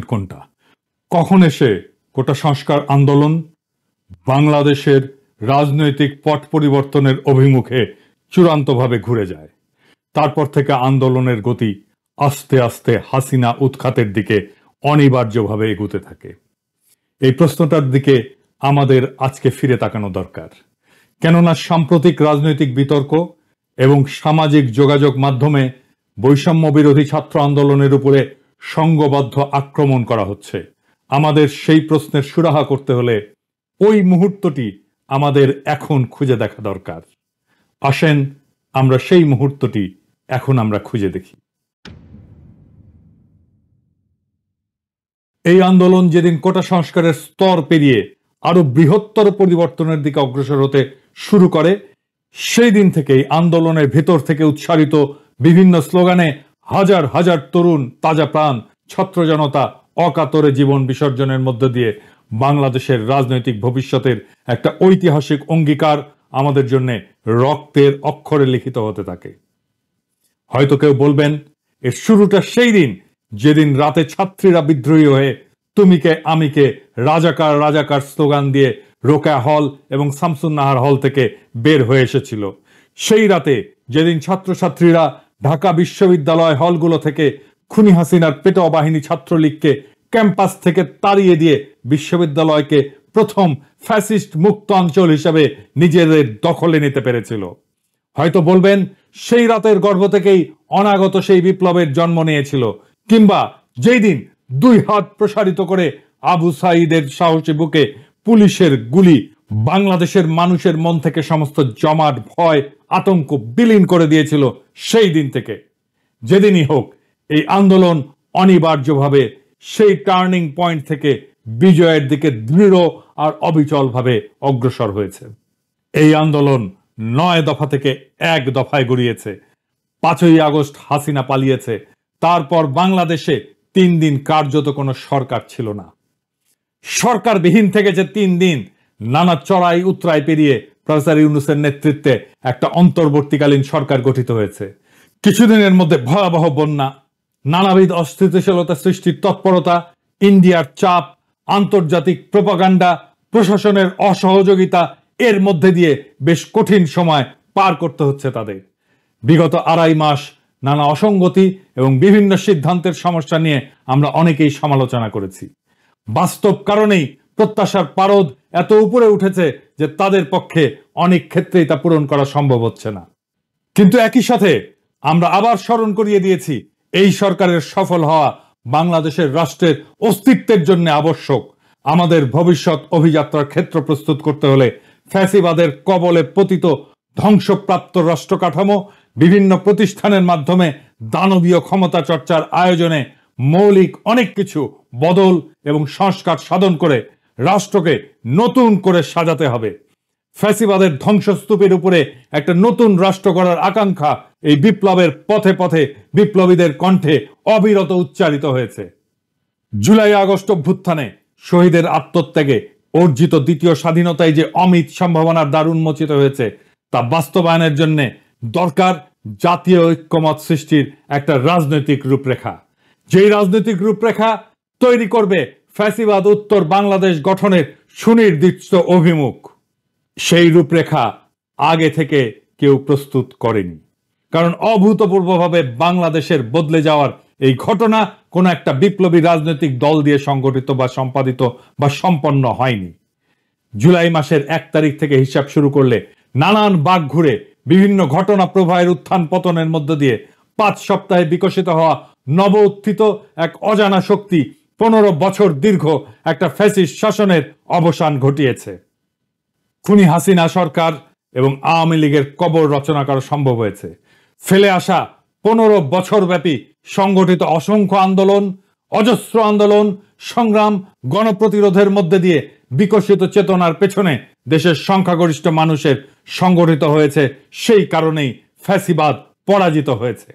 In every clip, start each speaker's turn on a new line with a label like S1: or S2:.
S1: কোনটা? কখন এসে কোটা সংস্কার আন্দোলন বাংলাদেশের রাজনৈতিক পট পরিবর্তনের অভিমুখে চূড়ান্তভাবে ঘুরে যায়। তারপর থেকে আন্দোলনের গতি আস্তে আস্তে হাসিনা উৎখাতের দিকে অনিবার্যভাবে এগুতে থাকে। এই প্রশ্নটার দিকে আমাদের আজকে ফিরে তাকানো দরকার, কেননা সাম্প্রতিক রাজনৈতিক বিতর্ক এবং সামাজিক যোগাযোগ মাধ্যমে বৈষম্য বিরোধী ছাত্র আন্দোলনের উপরে সংঘবদ্ধ আক্রমণ করা হচ্ছে। আমাদের সেই প্রশ্নের সুরাহা করতে হলে ওই মুহূর্তটি আমাদের এখন খুঁজে দেখা দরকার। আসেন আমরা সেই মুহূর্তটি এখন আমরা খুঁজে দেখি। এই আন্দোলন যেদিন কোটা সংস্কারের স্তর পেরিয়ে আরো বৃহত্তর পরিবর্তনের দিকে অগ্রসর হতে শুরু করে, সেই দিন থেকেই আন্দোলনের ভেতর থেকে উচ্চারিত বিভিন্ন স্লোগানে হাজার হাজার তরুণ তাজা প্রাণ ছাত্র জনতা অকাতরে জীবন বিসর্জনের মধ্য দিয়ে বাংলাদেশের রাজনৈতিক ভবিষ্যতের একটা ঐতিহাসিক অঙ্গীকার আমাদের জন্য রক্তের অক্ষরে লিখিত হতে থাকে। হয়তো কেউ বলবেন এর শুরুটা সেই দিন যেদিন রাতে ছাত্রীরা বিদ্রোহী হয়ে তুমিকে আমিকে রাজাকার রাজাকার স্লোগান দিয়ে রোকেয়া হল এবং শামসুন্নাহার হল থেকে বের হয়ে এসেছিল। সেই রাতে যেদিন ছাত্রছাত্রীরা ঢাকা বিশ্ববিদ্যালয় হলগুলো থেকে খুনি হাসিনার পেটোয়া বাহিনী ছাত্রলীগকে ক্যাম্পাস থেকে তাড়িয়ে দিয়ে বিশ্ববিদ্যালয়কে প্রথম ফ্যাসিস্ট মুক্ত অঞ্চল হিসেবে নিজেদের দখলে নিতে পেরেছিল। হয়তো বলবেন সেই রাতের গর্ভ থেকেই অনাগত সেই বিপ্লবের জন্ম নিয়েছিল, কিংবা যেই দিন 2 হাত প্রসারিত করে আবু সাঈদের সাহসী বুকে পুলিশের গুলি বাংলাদেশের মানুষের মন থেকে সমস্ত জমাট ভয় আতঙ্ক বিলীন করে দিয়েছিল। সেই দিন থেকে যেদিনই হোক এই আন্দোলন অনিবার্যভাবে সেই টার্নিং পয়েন্ট থেকে বিজয়ের দিকে দৃঢ় আর অবিচলভাবে অগ্রসর হয়েছে। এই আন্দোলন 9 দফা থেকে 1 দফায় গড়িয়েছে। 5ই আগস্ট হাসিনা পালিয়েছে, তারপর বাংলাদেশে 3 দিন কার্যত কোনো সরকার ছিল না। সরকারবিহীন থেকে যে 3 দিন নানা চড়াই উতরাই পেরিয়ে প্রফেসর ইউনূসের নেতৃত্বে একটা অন্তর্বর্তীকালীন সরকার গঠিত হয়েছে। কিছুদিনের মধ্যে ভয়াবহ বন্যা, নানাবিধ অস্থিতিশীলতা সৃষ্টির তৎপরতা, ইন্ডিয়ার চাপ, আন্তর্জাতিক প্রোপাগান্ডা, প্রশাসনের অসহযোগিতা, এর মধ্যে দিয়ে বেশ কঠিন সময় পার করতে হচ্ছে তাদের। বিগত 2.5 মাস নানা অসঙ্গতি এবং বিভিন্ন সিদ্ধান্তের সমস্যা নিয়ে আমরা অনেকেই সমালোচনা করেছি। বাস্তব কারণেই প্রত্যাশার পারদ এত উপরে উঠেছে যে তাদের পক্ষে অনেক ক্ষেত্রেই তা পূরণ করা সম্ভব হচ্ছে না। কিন্তু একই সাথে আমরা আবার স্মরণ করিয়ে দিয়েছি এই সরকারের সফল হওয়া বাংলাদেশের রাষ্ট্রের অস্তিত্বের জন্য আবশ্যক। আমাদের ভবিষ্যৎ অভিযাত্রার ক্ষেত্র প্রস্তুত করতে হলে ফ্যাসিবাদের কবলে পতিত ধ্বংসপ্রাপ্ত রাষ্ট্র কাঠামো বিভিন্ন প্রতিষ্ঠানের মাধ্যমে দানবীয় ক্ষমতা চর্চার আয়োজনে মৌলিক অনেক কিছু বদল এবং সংস্কার সাধন করে রাষ্ট্রকে নতুন করে সাজাতে হবে। ফ্যাসিবাদের ধ্বংসস্তূপের উপরে একটা নতুন রাষ্ট্র গড়ার আকাঙ্ক্ষা এই বিপ্লবের পথে পথে বিপ্লবীদের কণ্ঠে অবিরত উচ্চারিত হয়েছে। জুলাই আগস্ট অভ্যুত্থানে শহীদের আত্মত্যাগে অর্জিত দ্বিতীয় স্বাধীনতায় যে অমিত সম্ভাবনার দ্বার উন্মোচিত হয়েছে তা বাস্তবায়নের জন্য দরকার জাতীয় ঐক্যমত সৃষ্টির একটা রাজনৈতিক রূপরেখা, যেই রাজনৈতিক রূপরেখা তৈরি করবে ফ্যাসিবাদ উত্তর বাংলাদেশ গঠনের সুনির্দিষ্ট অভিমুখ। সেই রূপরেখা আগে থেকে কেউ প্রস্তুত করেনি, কারণ অভূতপূর্বভাবে বাংলাদেশের বদলে যাওয়ার এই ঘটনা কোন একটা বিপ্লবী রাজনৈতিক দল দিয়ে সংগঠিত বা সম্পাদিত বা সম্পন্ন হয়নি। জুলাই মাসের 1 তারিখ থেকে হিসাব শুরু করলে নানান বাঁক ঘুরে বিভিন্ন ঘটনা প্রবাহের উত্থান পতনের মধ্য দিয়ে 5 সপ্তাহে বিকশিত হওয়া নব উত্থিত এক অজানা শক্তি 15 বছর দীর্ঘ একটা ফ্যাসিস্ট শাসনের অবসান ঘটিয়েছে। খুনি হাসিনা সরকার এবং আওয়ামী লীগের কবর রচনা করা সম্ভব হয়েছে। ফেলে আসা 15 বছর ব্যাপী সংগঠিত অসংখ্য আন্দোলন, অজস্র আন্দোলন, সংগ্রাম, গণপ্রতিরোধের মধ্যে দিয়ে বিকশিত চেতনার পেছনে দেশের সংখ্যাগরিষ্ঠ মানুষের সংগঠিত হয়েছে। সেই কারণেই ফ্যাসিবাদ পরাজিত হয়েছে।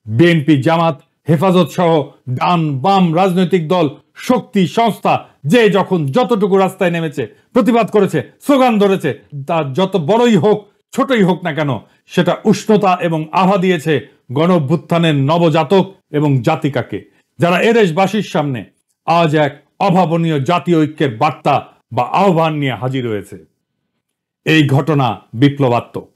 S1: বিএনপি, জামাত, হেফাজত সহ ডান বাম রাজনৈতিক দল, শক্তি, সংস্থা যে যখন যতটুকু রাস্তায় নেমেছে, প্রতিবাদ করেছে, স্লোগান ধরেছে, তা যত বড়ই হোক ছোটই হোক না কেন, সেটা উষ্ণতা এবং আভা দিয়েছে গণ অভ্যুত্থানের নবজাতক এবং জাতিকাকে। যারা এদেশবাসীর সামনে আজ এক অভাবনীয় জাতীয় ঐক্যের বার্তা বা আহ্বান নিয়ে হাজির হয়েছে। এই ঘটনা বিপ্লবাত্মক।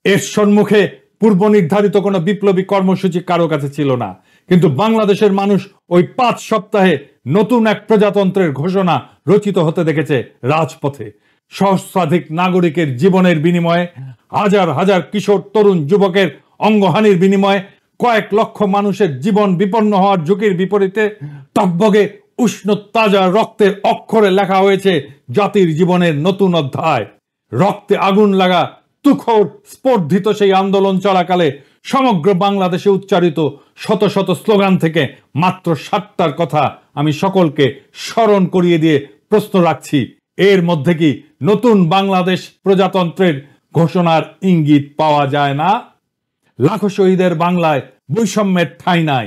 S1: এর সম্মুখে পূর্ব নির্ধারিত কোনো বিপ্লবী কর্মসূচি কারো কাছে ছিল না, কিন্তু বাংলাদেশের মানুষ ওই 5 সপ্তাহে নতুন এক প্রজাতন্ত্রের ঘোষণা রচিত হতে দেখেছে রাজপথে। সহস্রাধিক নাগরিকের জীবনের বিনিময়ে, হাজার হাজার কিশোর তরুণ যুবকের অঙ্গহানির বিনিময়ে, কয়েক লক্ষ মানুষের জীবন বিপন্ন হওয়ার ঝুঁকির বিপরীতে টকবগে উষ্ণ তাজা রক্তের অক্ষরে লেখা হয়েছে জাতির জীবনের নতুন অধ্যায়। রক্তে আগুন লাগা তুখোর স্পর্ধিত সেই আন্দোলন চলাকালে সমগ্র বাংলাদেশে উচ্চারিত শত শত স্লোগান থেকে মাত্র 7টার কথা আমি সকলকে স্মরণ করিয়ে দিয়ে প্রশ্ন রাখছি, এর মধ্যে কি নতুন বাংলাদেশ প্রজাতন্ত্রের ঘোষণার ইঙ্গিত পাওয়া যায় না? লাখো শহীদের বাংলায় বৈষম্যের ঠাঁই নাই,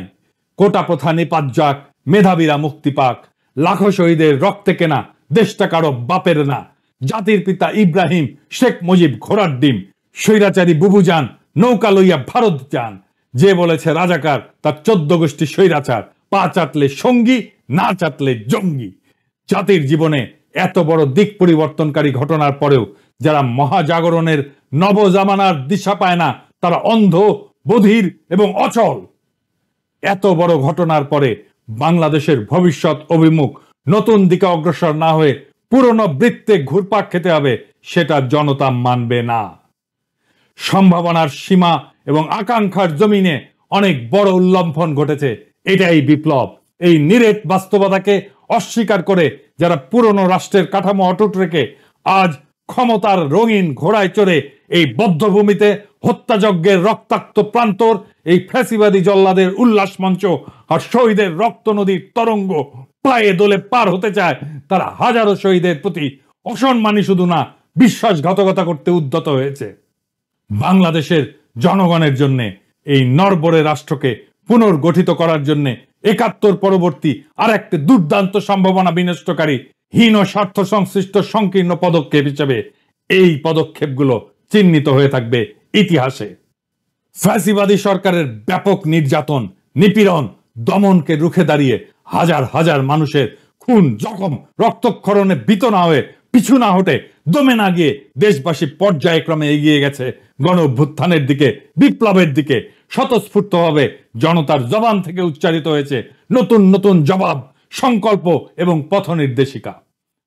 S1: কোটা প্রথা নিপাত যাক, মেধাবীরা মুক্তি পাক। লাখো শহীদের রক্তে কেনা দেশটা কারো বাপের না, জাতির পিতা ইব্রাহিম শেখ মুজিব ঘোড়ার ডিম। স্বৈরাচারী বুবু যান নৌকা লইয়া ভারত যান, যে বলেছে রাজাকার তার 14 গোষ্ঠী স্বৈরাচার। পা চাটলে সঙ্গী, না চাটলে জঙ্গি। জাতির জীবনে এত বড় দিক পরিবর্তনকারী ঘটনার পরেও যারা মহাজাগরণের নবজামানার দিশা পায় না, তারা অন্ধ, বধির এবং অচল। এত বড় ঘটনার পরে বাংলাদেশের ভবিষ্যৎ অভিমুখ নতুন দিকে অগ্রসর না হয়ে পুরনো বৃত্তে ঘুরপাক খেতে হবে, সেটা জনতা মানবে না। সম্ভাবনার সীমা এবং আকাঙ্ক্ষার জমিনে অনেক বড় উল্লম্ফন ঘটেছে, এটাই বিপ্লব। এই নিরেট বাস্তবতাকে অস্বীকার করে যারা পুরনো রাষ্ট্রের কাঠামো অটুট রেখে আজ ক্ষমতার রঙিন ঘোড়ায় চড়ে এই বদ্ধভূমিতে হত্যাযজ্ঞের রক্তাক্ত প্রান্তর, এই ফ্যাসিবাদী জল্লাদের উল্লাস মঞ্চ আর শহীদের রক্ত নদীর তরঙ্গ পায়ে দোলে পার হতে চায়, তারা হাজারো শহীদের প্রতি অসম্মানী শুধু না, বিশ্বাসঘাতকতা করতে উদ্যত হয়েছে। বাংলাদেশের জনগণের জন্য এই নড়বড়ে রাষ্ট্রকে পুনর্গঠিত করার জন্য ৭১ পরবর্তী আর একটা দুর্দান্ত সম্ভাবনা বিনষ্টকারী হীন স্বার্থ সংশ্লিষ্ট সংকীর্ণ পদক্ষেপ হিসেবে এই পদক্ষেপগুলো চিহ্নিত হয়ে থাকবে ইতিহাসে। ফ্যাসিবাদী সরকারের ব্যাপক নির্যাতন, নিপীড়ন, দমনকে রুখে দাঁড়িয়ে হাজার হাজার মানুষের খুন, জখম, রক্তক্ষরণে ভীত না হয়ে, পিছু না হটে, দমে না গিয়ে দেশবাসী পর্যায়ক্রমে এগিয়ে গেছে গণ অভ্যুত্থানের দিকে, বিপ্লবের দিকে। স্বতঃস্ফূর্তভাবে জনতার জবান থেকে উচ্চারিত হয়েছে নতুন নতুন জবাব, সংকল্প এবং পথ নির্দেশিকা।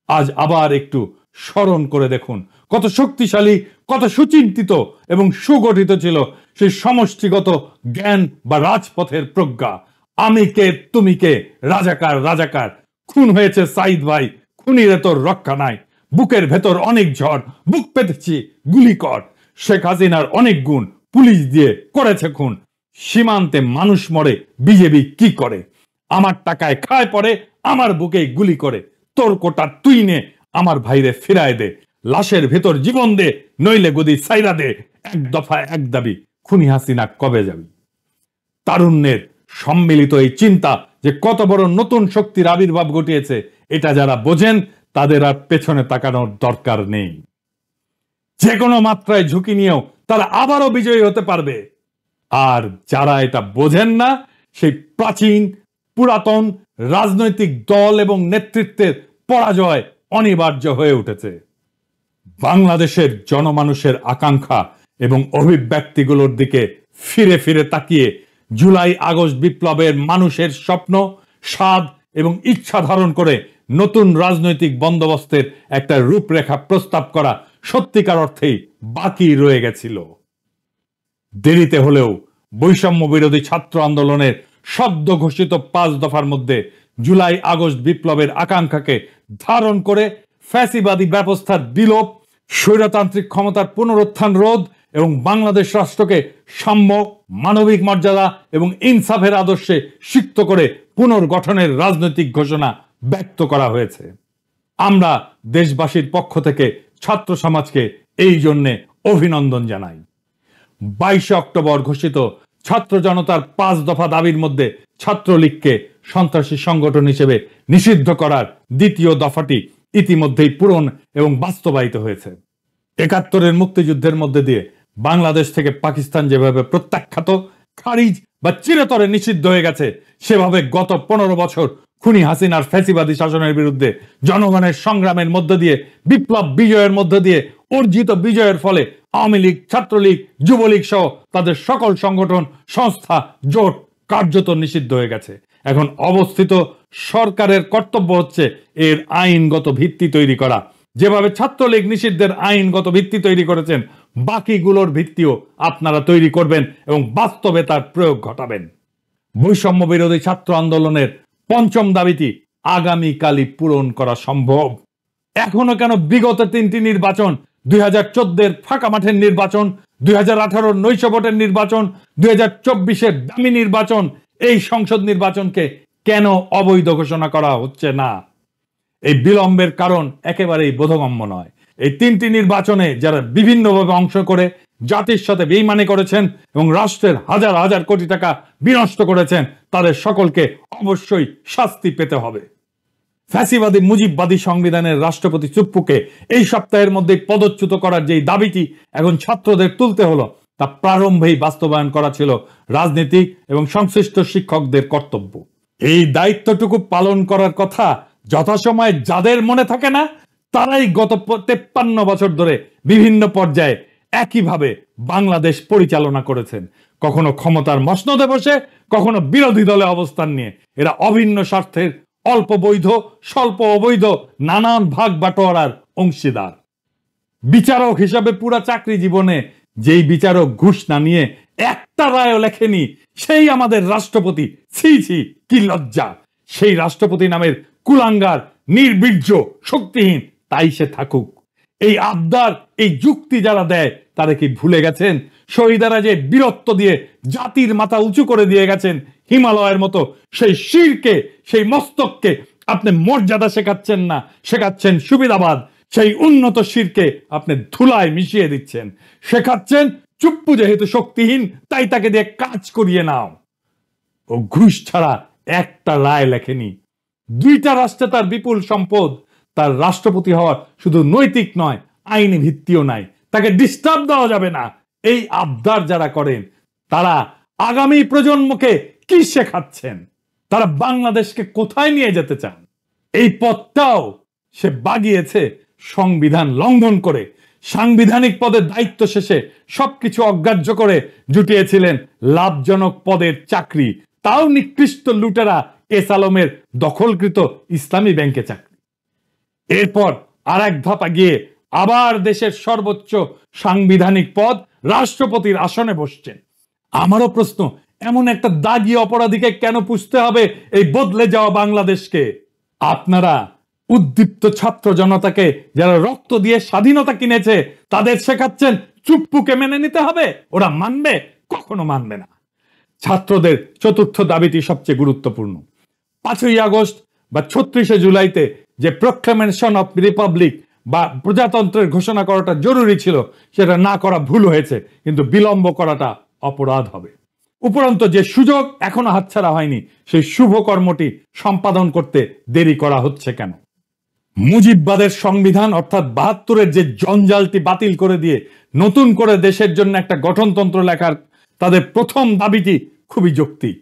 S1: আজ আবার একটু স্মরণ করে দেখুন কত শক্তিশালী, কত সুচিন্তিত এবং সুগঠিত ছিল সেই সমষ্টিগত জ্ঞান বা রাজপথের প্রজ্ঞা। আমি কে, তুমি কে, রাজাকার রাজাকার, খুন হয়েছে সাইদ ভাই, খুনিরে তোর রক্ষা নাই, বুকের ভেতর অনেক ঝড়, বুক পেতেছি গুলি কর। শেখ হাসিনার অনেক গুণ, পুলিশ দিয়ে করেছে খুন, সীমান্তে মানুষ মরে, বিজেপি কি করে? আমার টাকায় খায় পরে, আমার বুকে গুলি করে, তোর কোটা তুই নে, আমার ভাইরে ফিরায় দে, লাশের ভেতর জীবন দে, নইলে গদি সাইরা দে, এক দফা এক দাবি, খুনি হাসিনা কবে যাবি? তারুণ্যের সম্মিলিত এই চিন্তা যে কত বড় নতুন শক্তির আবির্ভাব ঘটিয়েছে, এটা যারা বোঝেন তাদের আর পেছনে তাকানোর দরকার নেই। যে কোনো মাত্রায় ঝুঁকি নিয়েও তারা আবারও বিজয়ী হতে পারবে। আর যারা এটা বোঝেন না, সেই প্রাচীন পুরাতন রাজনৈতিক দল এবং নেতৃত্বের পরাজয় অনিবার্য হয়ে উঠেছে। বাংলাদেশের জনমানুষের আকাঙ্ক্ষা এবং অভিব্যক্তিগুলোর দিকে ফিরে ফিরে তাকিয়ে জুলাই আগস্ট বিপ্লবের মানুষের স্বপ্ন, স্বাদ এবং ইচ্ছা ধারণ করে নতুন রাজনৈতিক বন্দোবস্তের একটা রূপরেখা প্রস্তাব করা সত্যিকার অর্থেই বাকি রয়ে গেছিল। দেরিতে হলেও বৈষম্য বিরোধী ছাত্র আন্দোলনের সদ্য ঘোষিত 5 দফার মধ্যে জুলাই আগস্ট বিপ্লবের আকাঙ্ক্ষাকে ধারণ করে ফ্যাসিবাদী ব্যবস্থার বিলোপ, স্বৈরতান্ত্রিক ক্ষমতার পুনরুত্থান রোধ এবং বাংলাদেশ রাষ্ট্রকে সাম্য, মানবিক মর্যাদা এবং ইনসাফের আদর্শে সিক্ত করে পুনর্গঠনের রাজনৈতিক ঘোষণা ব্যক্ত করা হয়েছে। আমরা দেশবাসীর পক্ষ থেকে ছাত্র সমাজকে এই জন্যে অভিনন্দন জানাই। 22 অক্টোবর ঘোষিত ছাত্র জনতার 5 দফা দাবির মধ্যে ছাত্রলীগকে সন্ত্রাসী সংগঠন হিসেবে নিষিদ্ধ করার দ্বিতীয় দফাটি ইতিমধ্যেই পূরণ এবং বাস্তবায়িত হয়েছে। ৭১-এর মুক্তিযুদ্ধের মধ্যে দিয়ে বাংলাদেশ থেকে পাকিস্তান যেভাবে প্রত্যাখ্যাত, খারিজ বা চিরতরে নিষিদ্ধ হয়ে গেছে, সেভাবে গত 15 বছর খুনি হাসিনার ফ্যাসিবাদী শাসনের বিরুদ্ধে জনগণের সংগ্রামের মধ্য দিয়ে, বিপ্লব বিজয়ের মধ্য দিয়ে অর্জিত বিজয়ের ফলে আওয়ামী লীগ, ছাত্রলীগ, যুবলীগ সহ তাদের সকল সংগঠন, সংস্থা, জোট কার্যত নিষিদ্ধ হয়ে গেছে। এখন অবস্থিত সরকারের কর্তব্য হচ্ছে এর আইনগত ভিত্তি তৈরি করা। যেভাবে ছাত্রলীগ নিষিদ্ধের আইনগত ভিত্তি তৈরি করেছেন, বাকিগুলোর ভিত্তিও আপনারা তৈরি করবেন এবং বাস্তবে তার প্রয়োগ ঘটাবেন। বৈষম্য বিরোধী ছাত্র আন্দোলনের পঞ্চম দাবিটি আগামীকালই পূরণ করা সম্ভব। এখনো কেন বিগত 3টি নির্বাচন, 2014-এর ফাঁকা মাঠের নির্বাচন, 2018-র নৈশ ভোটের নির্বাচন, 2024-এর দামি নির্বাচন, এই সংসদ নির্বাচনকে কেন অবৈধ ঘোষণা করা হচ্ছে না? এই বিলম্বের কারণ একেবারেই বোধগম্য নয়। এই 3টি নির্বাচনে যারা বিভিন্নভাবে অংশ করে জাতির সাথে বেইমানি করেছেন এবং রাষ্ট্রের হাজার হাজার কোটি টাকা বিনষ্ট করেছেন, তাদের সকলকে অবশ্যই শাস্তি পেতে হবে। ফ্যাসিবাদী মুজিববাদী সংবিধানের রাষ্ট্রপতি চুপ্পুকে এই সপ্তাহের মধ্যে পদচ্যুত করার যেই দাবিটি এখন ছাত্রদের তুলতে হলো, তা প্রারম্ভেই বাস্তবায়ন করা ছিল রাজনীতিক এবং সংশ্লিষ্ট শিক্ষকদের কর্তব্য। এই দায়িত্বটুকু পালন করার কথা যথাসময়ে যাদের মনে থাকে না, তারাই গত 53 বছর ধরে বিভিন্ন পর্যায়ে একইভাবে বাংলাদেশ পরিচালনা করেছেন। কখনো ক্ষমতার মসনদে বসে, কখনো বিরোধী দলে অবস্থান নিয়ে। এরা অভিন্ন স্বার্থের অল্প বৈধ, স্বল্প অবৈধ নানান ভাগ বাটোয়ারার অংশীদার। বিচারক হিসাবে পুরা চাকরি জীবনে যেই বিচারক ঘুষ না নিয়ে একটা রায়ও লেখেনি, সেই আমাদের রাষ্ট্রপতি। ছি ছি, কি লজ্জা! সেই রাষ্ট্রপতি নামের কুলাঙ্গার, নির্বীর্য, শক্তিহীন, তাই সে থাকুক। এই আবদার, এই যুক্তি যারা দেয়, তারা কি ভুলে গেছেন শহীদারা যে বীরত্ব দিয়ে জাতির মাথা উঁচু করে দিয়ে গেছেন হিমালয়ের মতো? সেই শিরকে, সেই মস্তককে আপনি মর্যাদা শেখাচ্ছেন না, শেখাচ্ছেন সুবিধাবাদ। সেই উন্নত শিরকে আপনি ধুলায় মিশিয়ে দিচ্ছেন, শেখাচ্ছেন চুপ্পু যেহেতু শক্তিহীন, তাই তাকে দিয়ে কাজ করিয়ে নাও। ও ঘুষ ছাড়া একটা রায় লেখেনি। 2টা রাষ্ট্রে তার বিপুল সম্পদ। তার রাষ্ট্রপতি হওয়ার শুধু নৈতিক নয়, আইনি ভিত্তিও নাই। তাকে ডিস্টার্ব দেওয়া যাবে না। এই আবদার যারা করেন, তারা আগামী প্রজন্মকে কি শেখাচ্ছেন? তারা বাংলাদেশকে কোথায় নিয়ে যেতে চান? এই পথটাও সে বাগিয়েছে সংবিধান লঙ্ঘন করে। সাংবিধানিক পদের দায়িত্ব শেষে সবকিছু অগ্রাহ্য করে জুটিয়েছিলেন লাভজনক পদের চাকরি, তাও নিকৃষ্ট লুটেরা এস আলমের দখলকৃত ইসলামী ব্যাংকে চাকরি। এরপর আর এক ধাপ গিয়ে আবার দেশের সর্বোচ্চ সাংবিধানিক পদ রাষ্ট্রপতির আসনে বসছেন। আমারও প্রশ্ন, এমন একটা দাগী অপরাধীকে কেন পুষতে হবে এই বদলে যাওয়া বাংলাদেশকে? আপনারা উদ্দীপ্ত ছাত্র জনতাকে, যারা রক্ত দিয়ে স্বাধীনতা কিনেছে, তাদের শেখাচ্ছেন চুপ্পুকে মেনে নিতে হবে। ওরা মানবে? কখনো মানবে না। ছাত্রদের চতুর্থ দাবিটি সবচেয়ে গুরুত্বপূর্ণ। 5ই আগস্ট বা 36শে জুলাইতে যে প্রোক্লেমেশন অফ রিপাবলিক বা প্রজাতন্ত্রের ঘোষণা করাটা জরুরি ছিল, সেটা না করা ভুল হয়েছে, কিন্তু বিলম্ব করাটা অপরাধ হবে। উপরন্ত যে সুযোগ এখনো হাতছাড়া হয়নি, সেই শুভ কর্মটি সম্পাদন করতে দেরি করা হচ্ছে কেন? মুজিববাদের সংবিধান অর্থাৎ 72-এর যে জঞ্জালটি বাতিল করে দিয়ে নতুন করে দেশের জন্য একটা গঠনতন্ত্র লেখার তাদের প্রথম দাবিটি খুবই যৌক্তিক।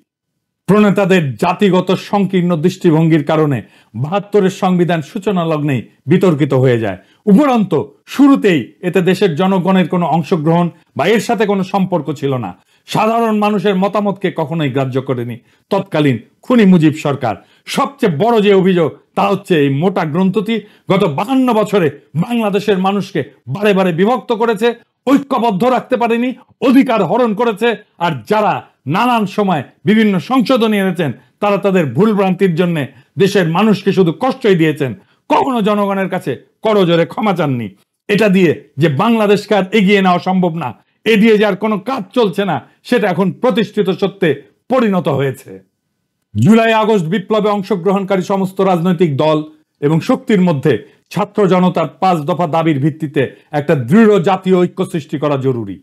S1: প্রণেতাদের জাতিগত সংকীর্ণ দৃষ্টিভঙ্গির কারণে 72-এর সংবিধান সূচনা লগ্নেই বিতর্কিত হয়ে যায়। উপরন্ত শুরুতেই এতে দেশের জনগণের কোনো অংশগ্রহণ বা এর সাথে কোনো সম্পর্ক ছিল না। সাধারণ মানুষের মতামতকে কখনোই গ্রাহ্য করেনি তৎকালীন খুনি মুজিব সরকার। সবচেয়ে বড় যে অভিযোগ, তা হচ্ছে এই মোটা গ্রন্থটি গত 52 বছরে বাংলাদেশের মানুষকে বারে বারে বিভক্ত করেছে, ঐক্যবদ্ধ রাখতে পারেনি, অধিকার হরণ করেছে। আর যারা নানান সময় বিভিন্ন সংশোধনী এনেছেন, তারা তাদের ভুলভ্রান্তির জন্য দেশের মানুষকে শুধু কষ্টই দিয়েছেন, কখনো জনগণের কাছে করজোরে ক্ষমা চাননি। এটা দিয়ে যে বাংলাদেশকে আর এগিয়ে নেওয়া সম্ভব না, এ দিয়ে যার কোনো কাজ চলছে না, সেটা এখন প্রতিষ্ঠিত সত্যে পরিণত হয়েছে। জুলাই আগস্ট বিপ্লবে অংশগ্রহণকারী সমস্ত রাজনৈতিক দল এবং শক্তির মধ্যে ছাত্র জনতার 5 দফা দাবির ভিত্তিতে একটা দৃঢ় জাতীয় ঐক্য সৃষ্টি করা জরুরি।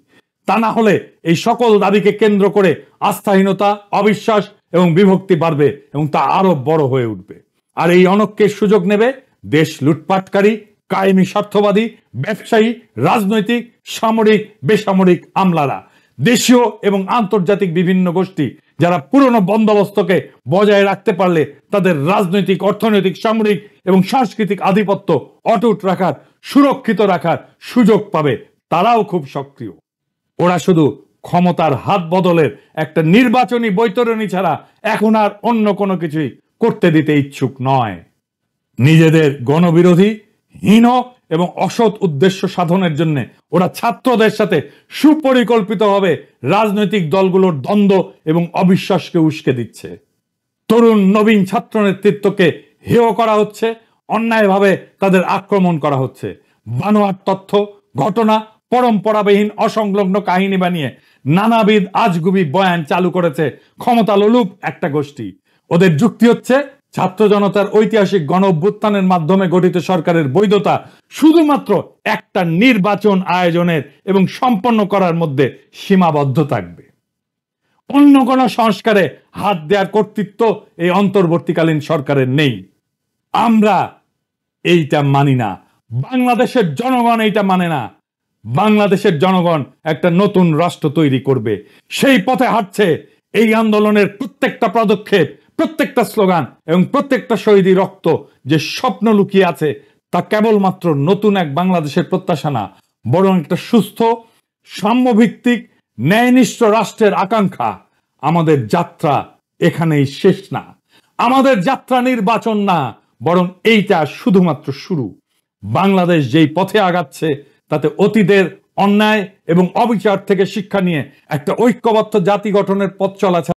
S1: তা না হলে এই সকল দাবিকে কেন্দ্র করে আস্থাহীনতা, অবিশ্বাস এবং বিভক্তি বাড়বে এবং তা আরো বড় হয়ে উঠবে। আর এই অনৈক্যের সুযোগ নেবে দেশ লুটপাটকারী, কায়েমি স্বার্থবাদী, ব্যবসায়ী, রাজনৈতিক, সামরিক, বেসামরিক আমলারা। দেশীয় এবং আন্তর্জাতিক বিভিন্ন গোষ্ঠী যারা পুরনো বন্দোবস্তকে বজায় রাখতে পারলে তাদের রাজনৈতিক, অর্থনৈতিক, সামরিক এবং সাংস্কৃতিক আধিপত্য অটুট রাখার, সুরক্ষিত রাখার সুযোগ পাবে, তারাও খুব সক্রিয়। ওরা শুধু ক্ষমতার হাত বদলের একটা নির্বাচনী বৈতরণী ছাড়া এখন আর অন্য কোনো কিছুই করতে দিতে ইচ্ছুক নয়। নিজেদের গণবিরোধী, হীন এবং অসৎ উদ্দেশ্য সাধনের জন্য ওরা ছাত্রদের সাথে সুপরিকল্পিতভাবে রাজনৈতিক দলগুলোর দ্বন্দ্ব এবং অবিশ্বাসকে উস্কে দিচ্ছে। তরুণ নবীন ছাত্র নেতৃত্বকে হেয় করা হচ্ছে, অন্যায়ভাবে তাদের আক্রমণ করা হচ্ছে। বানোয়াট তথ্য, ঘটনা, পরম্পরাবিহীন অসংলগ্ন কাহিনী বানিয়ে নানাবিধ আজগুবি বয়ান চালু করেছে ক্ষমতা লোলুপ একটা গোষ্ঠী। ওদের যুক্তি হচ্ছে, ছাত্র জনতার ঐতিহাসিক গণ অভ্যুত্থানের মাধ্যমে গঠিত সরকারের বৈধতা শুধুমাত্র একটা নির্বাচন আয়োজনের এবং সম্পন্ন করার মধ্যে সীমাবদ্ধ থাকবে। অন্য কোন সংস্কারে হাত দেওয়ার কর্তৃত্ব এই অন্তর্বর্তীকালীন সরকারের নেই। আমরা এইটা মানি না, বাংলাদেশের জনগণ এইটা মানে না। বাংলাদেশের জনগণ একটা নতুন রাষ্ট্র তৈরি করবে, সেই পথে হাঁটছে। এই আন্দোলনের প্রত্যেকটা পদক্ষেপ, প্রত্যেকটা স্লোগান এবং প্রত্যেকটা শহীদি রক্ত যে স্বপ্ন লুকিয়ে আছে, তা কেবলমাত্র নতুন এক বাংলাদেশের প্রত্যাশা না, বরং একটা সুস্থ, সাম্যভিত্তিক, ন্যায়নিষ্ঠ রাষ্ট্রের আকাঙ্ক্ষা। আমাদের যাত্রা এখানেই শেষ না, আমাদের যাত্রা নির্বাচন না, বরং এইটা শুধুমাত্র শুরু। বাংলাদেশ যেই পথে আগাচ্ছে তাতে অতীতের অন্যায় এবং অবিচার থেকে শিক্ষা নিয়ে একটা ঐক্যবদ্ধ জাতি গঠনের পথ চলা